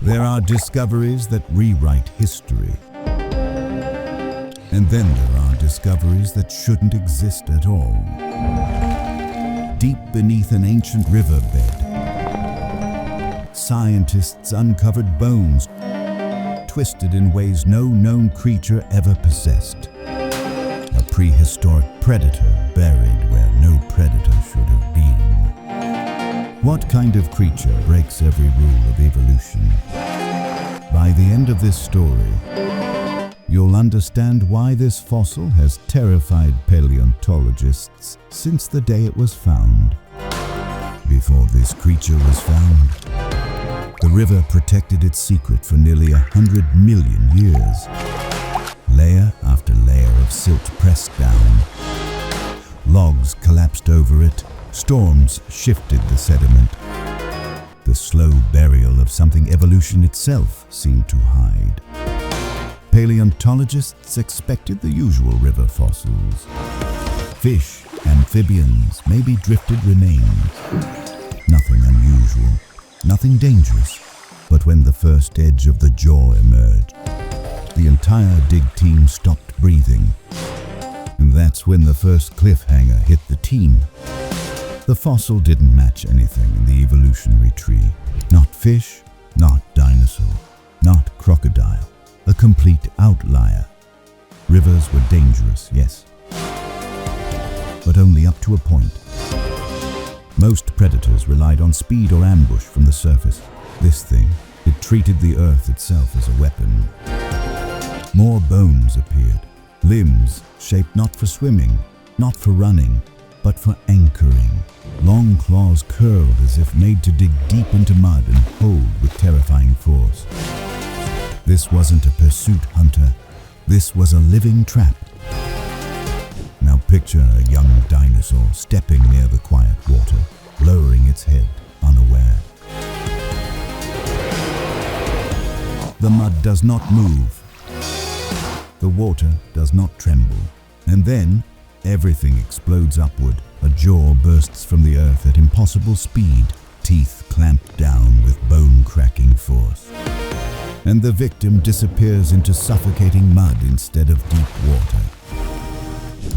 There are discoveries that rewrite history. And then there are discoveries that shouldn't exist at all. Deep beneath an ancient riverbed, scientists uncovered bones twisted in ways no known creature ever possessed. A prehistoric predator buried where no predator should have been. What kind of creature breaks every rule of evolution? By the end of this story, you'll understand why this fossil has terrified paleontologists since the day it was found. Before this creature was found, the river protected its secret for nearly 100 million years. Layer after layer of silt pressed down. Logs collapsed over it, storms shifted the sediment. The slow burial of something evolution itself seemed to hide. Paleontologists expected the usual river fossils. Fish, amphibians, maybe drifted remains. Nothing unusual, nothing dangerous. But when the first edge of the jaw emerged, the entire dig team stopped breathing. And that's when the first cliffhanger hit the team. The fossil didn't match anything in the evolutionary tree. Not fish, not dinosaur, not crocodile. A complete outlier. Rivers were dangerous, yes. But only up to a point. Most predators relied on speed or ambush from the surface. This thing, it treated the earth itself as a weapon. More bones appeared. Limbs shaped not for swimming, not for running, but for anchoring. Long claws curled as if made to dig deep into mud and hold with terrifying force. This wasn't a pursuit hunter. This was a living trap. Now picture a young dinosaur stepping near the quiet water, lowering its head, unaware. The mud does not move. The water does not tremble. And then, everything explodes upward. A jaw bursts from the earth at impossible speed, teeth clamped down with bone-cracking force. And the victim disappears into suffocating mud instead of deep water.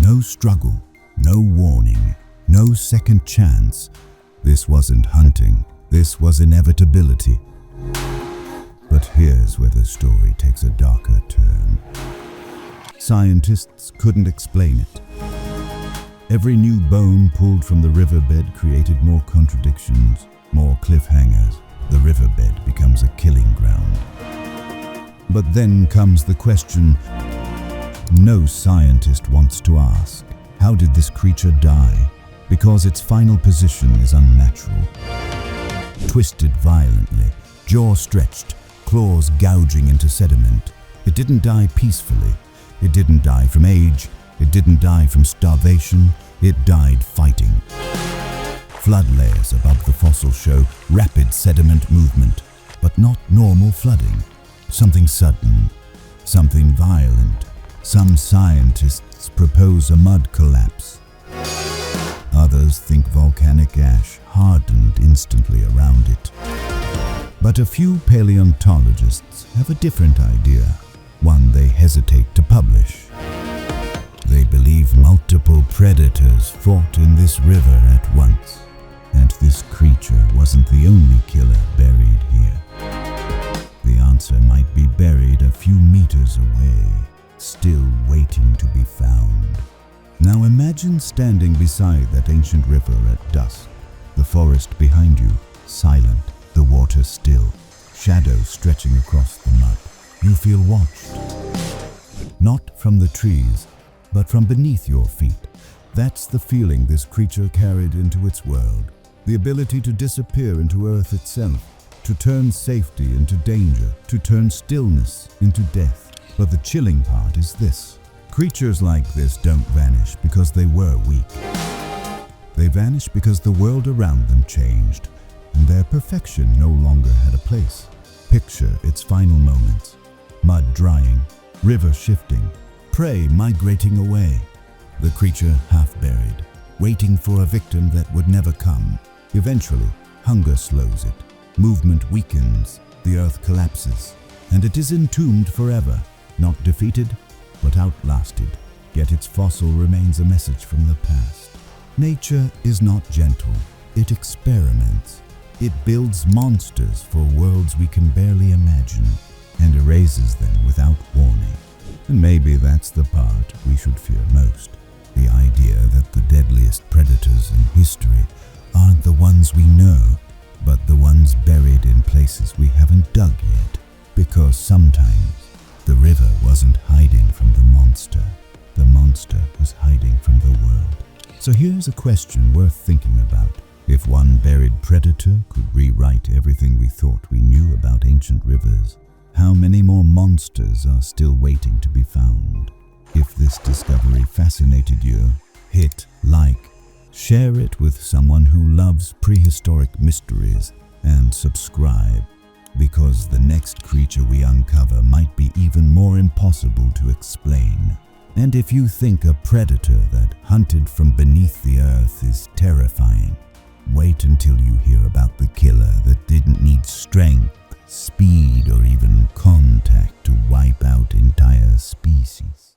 No struggle, no warning, no second chance. This wasn't hunting, this was inevitability. But here's where the story takes a darker turn. Scientists couldn't explain it. Every new bone pulled from the riverbed created more contradictions, more cliffhangers. The riverbed becomes a killing ground. But then comes the question no scientist wants to ask. How did this creature die? Because its final position is unnatural. Twisted violently, jaw stretched, claws gouging into sediment. It didn't die peacefully. It didn't die from age. It didn't die from starvation. It died fighting. Flood layers above the fossil show rapid sediment movement, but not normal flooding. Something sudden, something violent. Some scientists propose a mud collapse. Others think volcanic ash hardened instantly around it. But a few paleontologists have a different idea, one they hesitate to publish. They believe multiple predators fought in this river at once, and this creature wasn't the only killer buried here. The answer might be buried a few meters away, still waiting to be found. Now imagine standing beside that ancient river at dusk, the forest behind you, silent, the water still, shadows stretching across the mud. You feel watched. Not from the trees, but from beneath your feet. That's the feeling this creature carried into its world. The ability to disappear into Earth itself, to turn safety into danger, to turn stillness into death. But the chilling part is this. Creatures like this don't vanish because they were weak. They vanish because the world around them changed, and their perfection no longer had a place. Picture its final moments. Mud drying, river shifting, prey migrating away. The creature half buried, waiting for a victim that would never come. Eventually, hunger slows it. Movement weakens, the earth collapses, and it is entombed forever, not defeated, but outlasted. Yet its fossil remains a message from the past. Nature is not gentle. It experiments. It builds monsters for worlds we can barely imagine, and erases them without warning. And maybe that's the part we should fear most. The idea that the deadliest predators in history aren't the ones we know, but the ones buried in places we haven't dug yet. Because sometimes the river wasn't hiding from the monster was hiding from the world. So here's a question worth thinking about. If one buried predator could rewrite everything we thought we knew about ancient rivers, how many more monsters are still waiting to be found? If this discovery fascinated you, hit like, share it with someone who loves prehistoric mysteries, and subscribe, because the next creature we uncover might be even more impossible to explain. And if you think a predator that hunted from beneath the earth is terrifying, wait until you hear about the killer that didn't need strength, speed, or even contact to wipe out entire species.